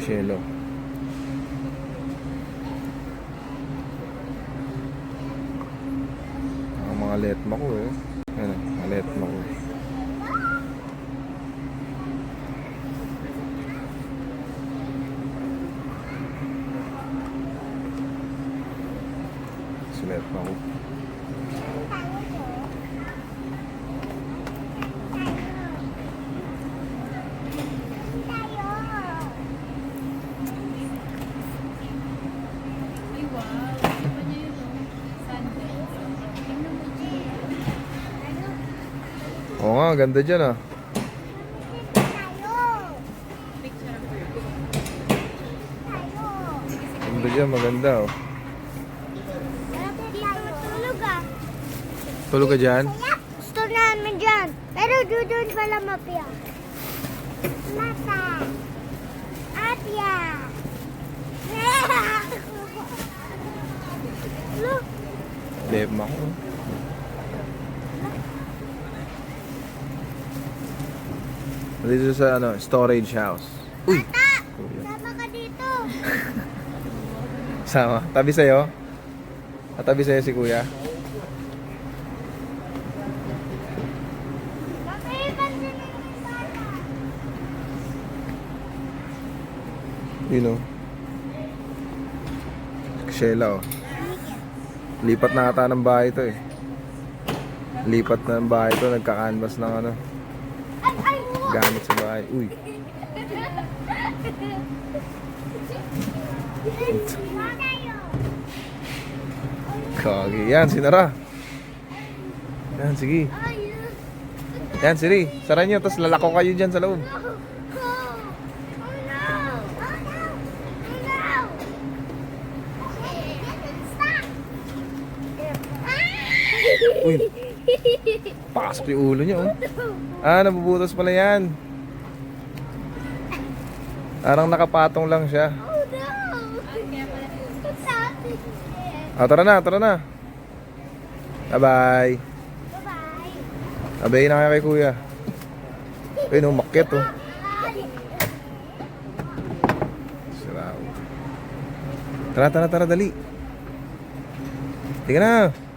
Shelo. Ang mga letma ko eh. Ano, mga letma ko. Letma ko. Oo nga, ganda dyan ah. Ganda dyan, maganda oh. Tulog ka dyan? Gusto namin dyan. Pero doon pala mapia. Mata. Atya. Look. Letma ko. Dito sa ano, storage house. Uy! Mata! Sama ka dito. Sama. Tabi sa'yo? Tabi sa'yo si kuya? Yun o. Shela o. Lipat na ata ng bahay to eh. Lipat na ng bahay to. Nagka-canvas ng ano, gamit sa bahay. Uy. Kagi. Yan, sinara. Yan, sige. Yan, Siri. Sara nyo, tapos lalako kayo dyan sa loob. Uy. Pasok yung ulo niya oh. Ah, nabubutas pala yan. Parang nakapatong lang siya. Ah, tara na, tara na. Bye-bye. Abay na kaya kay kuya. Ay, umakyat oh. Tara, tara, tara, dali. Tingnan na.